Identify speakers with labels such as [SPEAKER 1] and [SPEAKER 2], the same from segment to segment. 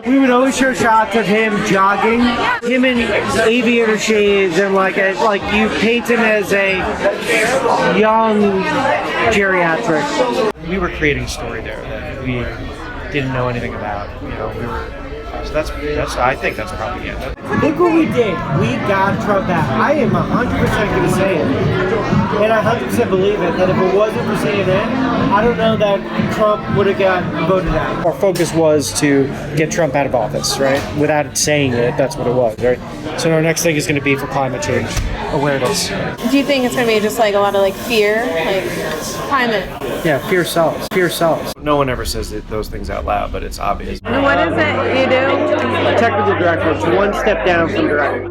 [SPEAKER 1] We would always show shots of him jogging, him in aviator shades, and like you paint him as a young geriatric. We were creating a story there that we didn't know anything about. You know, we were. So that's I think that's propaganda. Look what we did. We got Trump out. I am 100% going to say it, and I 100% believe it, that if it wasn't for CNN, I don't know that Trump would have got voted out. Our focus was to get Trump out of office, right? Without saying it, that's what it was, right? So our next thing is going to be for climate change awareness.
[SPEAKER 2] Do you think it's going to be just like a lot of like fear, like climate?
[SPEAKER 1] Yeah, fear sells. Fear sells. No one ever says those things out loud, but it's obvious.
[SPEAKER 2] And what is it you do?
[SPEAKER 1] Technical director. It's one step down from director.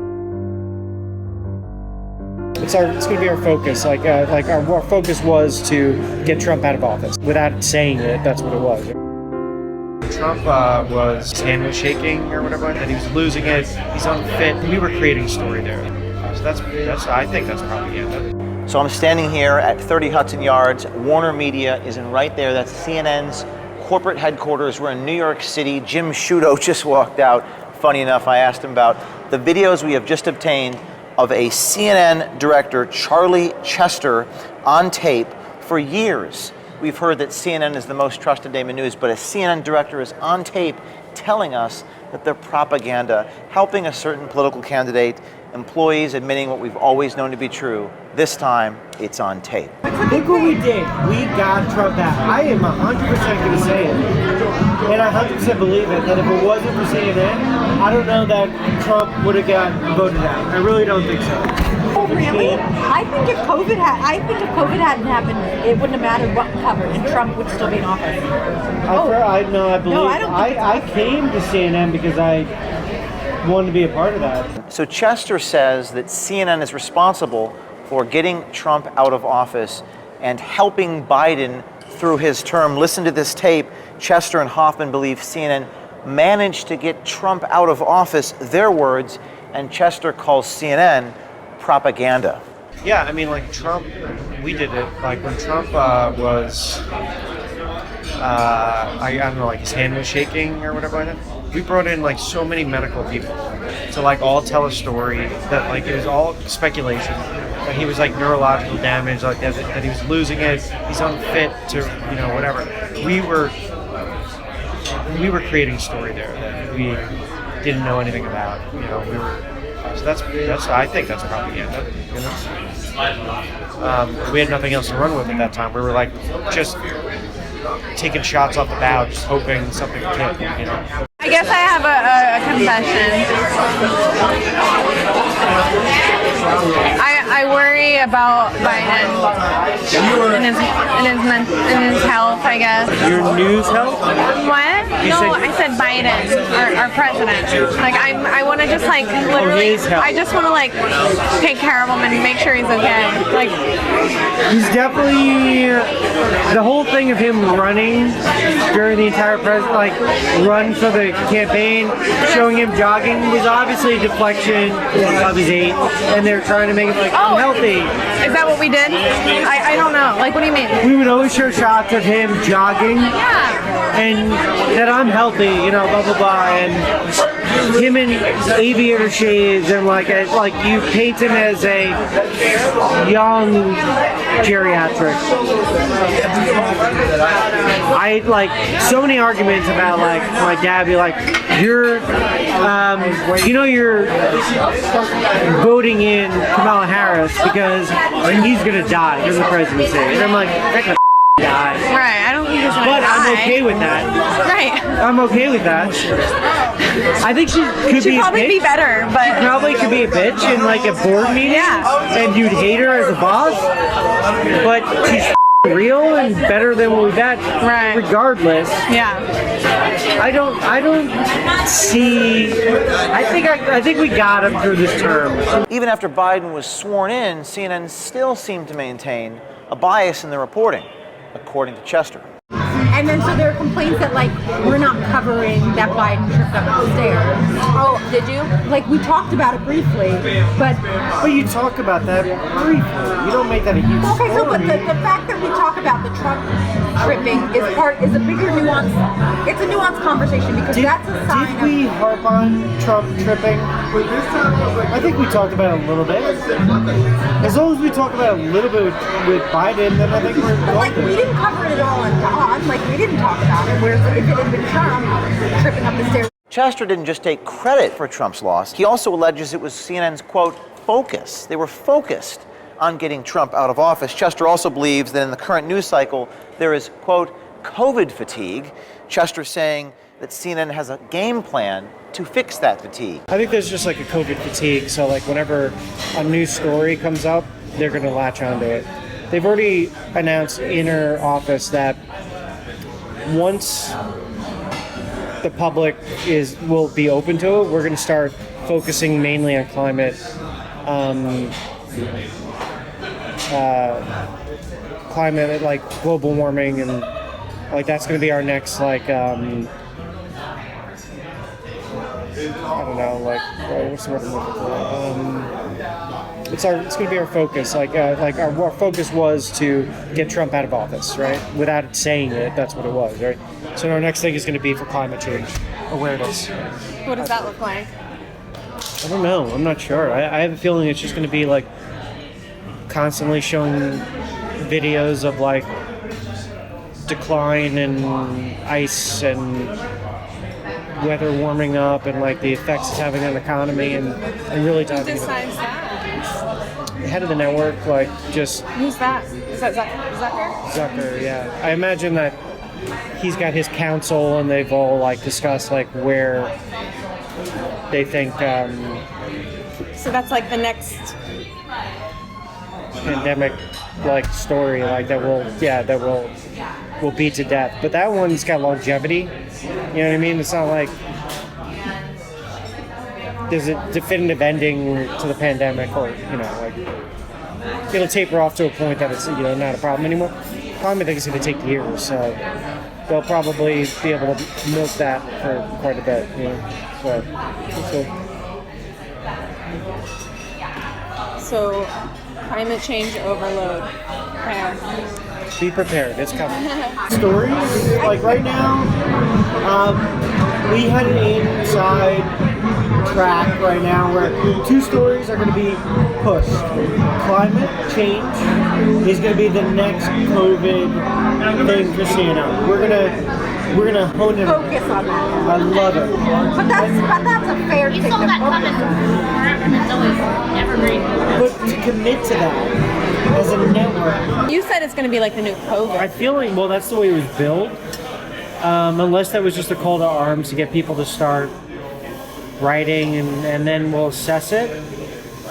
[SPEAKER 1] It's going to be our focus. Our focus was to get Trump out of office. Without saying it, that's what it was. Trump his hand was shaking or whatever, and he was losing it. He's unfit. We were creating a story there. So that's I think that's propaganda.
[SPEAKER 3] So I'm standing here at 30 Hudson Yards. Warner Media is in right there. That's CNN's corporate headquarters. We're in New York City. Jim Sciutto just walked out. Funny enough, I asked him about the videos we have just obtained of a CNN director, Charlie Chester, on tape. For years, we've heard that CNN is the most trusted name in news, but a CNN director is on tape telling us that they're propaganda, helping a certain political candidate, employees admitting what we've always known to be true. This time, it's on tape.
[SPEAKER 1] Look what we did. We got Trump out. I am 100% going to say it, and I 100% believe it, that if it wasn't for CNN, I don't know that Trump would have got voted out. I really don't think so.
[SPEAKER 4] Oh, really? I think if COVID hadn't happened, it wouldn't have mattered what covered, and Trump would still be in office.
[SPEAKER 1] I believe. I came to CNN because I wanted to be a part of that.
[SPEAKER 3] So Chester says that CNN is responsible for getting Trump out of office and helping Biden through his term. Listen to this tape. Chester and Hoffman believe CNN managed to get Trump out of office, their words, and Chester calls CNN propaganda.
[SPEAKER 1] Yeah, I mean, like Trump, we did it. Like when Trump was, I don't know, like his hand was shaking or whatever. We brought in like so many medical people to like all tell a story that like it was all speculation. That he was like neurological damage, like that he was losing it. He's unfit to, whatever. We were creating a story there that we didn't know anything about. So that's I think that's propaganda. We had nothing else to run with at that time. We were like just taking shots off the bow, just hoping something would hit.
[SPEAKER 2] I guess I have a confession. I worry about Biden and his health, I guess.
[SPEAKER 1] Your news health?
[SPEAKER 2] What? I said Biden, our president. Like I want to just like literally. I just want to like take care of him and make sure he's okay. Like
[SPEAKER 1] he's definitely the whole thing of him running during the entire run for the campaign, showing him jogging was obviously a deflection of his age, and they're trying to make him like unhealthy.
[SPEAKER 2] Is that what we did? I don't know. Like, what do you mean?
[SPEAKER 1] We would always show shots of him jogging, and that I'm healthy, blah blah blah, and him in aviator shades, and like you paint him as a young geriatric. I like so many arguments about like my dad be like, you're voting in Kamala Harris because he's gonna die in the presidency, and I'm like, that could die.
[SPEAKER 2] Right, I don't think he's gonna
[SPEAKER 1] But
[SPEAKER 2] die.
[SPEAKER 1] I'm okay with that.
[SPEAKER 2] Right.
[SPEAKER 1] I'm okay with that. I think she could
[SPEAKER 2] She'd probably be better, but
[SPEAKER 1] probably could be a bitch in like a board meeting, and you'd hate her as a boss, but she's real and better than what we've had.
[SPEAKER 2] Right.
[SPEAKER 1] Regardless.
[SPEAKER 2] Yeah.
[SPEAKER 1] I don't see. I think we got him through this term.
[SPEAKER 3] Even after Biden was sworn in, CNN still seemed to maintain a bias in the reporting, according to Chester.
[SPEAKER 4] And then so there are complaints that like we're not covering that Biden tripped up the stairs.
[SPEAKER 2] Oh, did you?
[SPEAKER 4] Like we talked about it briefly, but
[SPEAKER 1] you talk about that briefly. You don't make that a huge
[SPEAKER 4] okay. So, but
[SPEAKER 1] story.
[SPEAKER 4] the fact that we talk about the Trump tripping is a bigger nuance. It's a nuanced conversation because that's a sign.
[SPEAKER 1] Did we harp on Trump tripping? I think we talked about it a little bit. As long as we talk about it a little bit with Biden, then I think we're
[SPEAKER 4] But like we didn't cover it at all on Dawn. Like we didn't talk about it. Whereas if it had been Trump tripping up the stairs.
[SPEAKER 3] Chester didn't just take credit for Trump's loss. He also alleges it was CNN's, quote, focus. They were focused on getting Trump out of office. Chester also believes that in the current news cycle, there is, quote, COVID fatigue. Chester saying that CNN has a game plan to fix that fatigue.
[SPEAKER 1] I think there's just like a COVID fatigue. So like whenever a new story comes up, they're going to latch onto it. They've already announced inner office that once the public will be open to it, we're going to start focusing mainly on climate, climate like global warming, and like that's going to be our next like I don't know, like what's the word I'm looking for? It's going to be our focus. Like our focus was to get Trump out of office, right? Without saying it, that's what it was, right? So our next thing is going to be for climate change awareness.
[SPEAKER 2] What does that look like?
[SPEAKER 1] I don't know. I'm not sure. I have a feeling it's just going to be like constantly showing videos of like decline in ice and weather warming up and like the effects it's having on the economy and really
[SPEAKER 2] Who
[SPEAKER 1] diving into
[SPEAKER 2] decides that?
[SPEAKER 1] the head of the network, like just
[SPEAKER 2] Who's that? Is that Zucker?
[SPEAKER 1] Zucker. Yeah, I imagine that he's got his council and they've all like discussed like where they think
[SPEAKER 2] So that's like the next.
[SPEAKER 1] pandemic like story like that will beat to death. But that one's got longevity. You know what I mean? It's not like there's a definitive ending to the pandemic, or like it'll taper off to a point that it's not a problem anymore. Problem I think is going to take years, so they'll probably be able to milk that for quite a bit.
[SPEAKER 2] So climate change overload. Okay.
[SPEAKER 1] Be prepared, it's coming. Stories, like right now, we had an inside track right now where two stories are going to be pushed. Climate change is going to be the next COVID thing for CNN. We're gonna hone it.
[SPEAKER 4] Focus on that.
[SPEAKER 1] I love it.
[SPEAKER 4] But that's a fair thing to focus on.
[SPEAKER 1] But to commit to that as a network,
[SPEAKER 2] You said it's going to be like the new COVID.
[SPEAKER 1] I feel like, well, that's the way it was built. Unless that was just a call to arms to get people to start writing and then we'll assess it.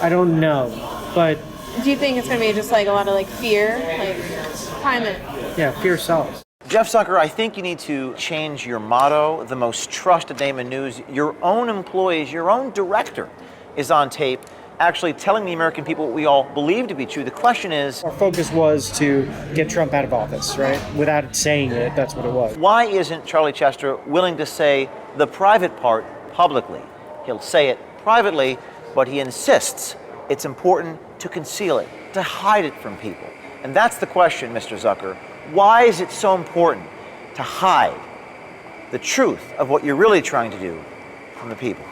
[SPEAKER 1] I don't know. But
[SPEAKER 2] Do you think it's going to be just like a lot of like fear, like climate?
[SPEAKER 1] yeah, fear sells.
[SPEAKER 3] Jeff Zucker, I think you need to change your motto, the most trusted name in news. Your own employees, your own director is on tape actually telling the American people what we all believe to be true. The question is,
[SPEAKER 1] Our focus was to get Trump out of office, right? Without saying it, that's what it was.
[SPEAKER 3] why isn't Charlie Chester willing to say the private part publicly? He'll say it privately, but he insists it's important to conceal it, to hide it from people. And that's the question, Mr. Zucker. Why is it so important to hide the truth of what you're really trying to do from the people?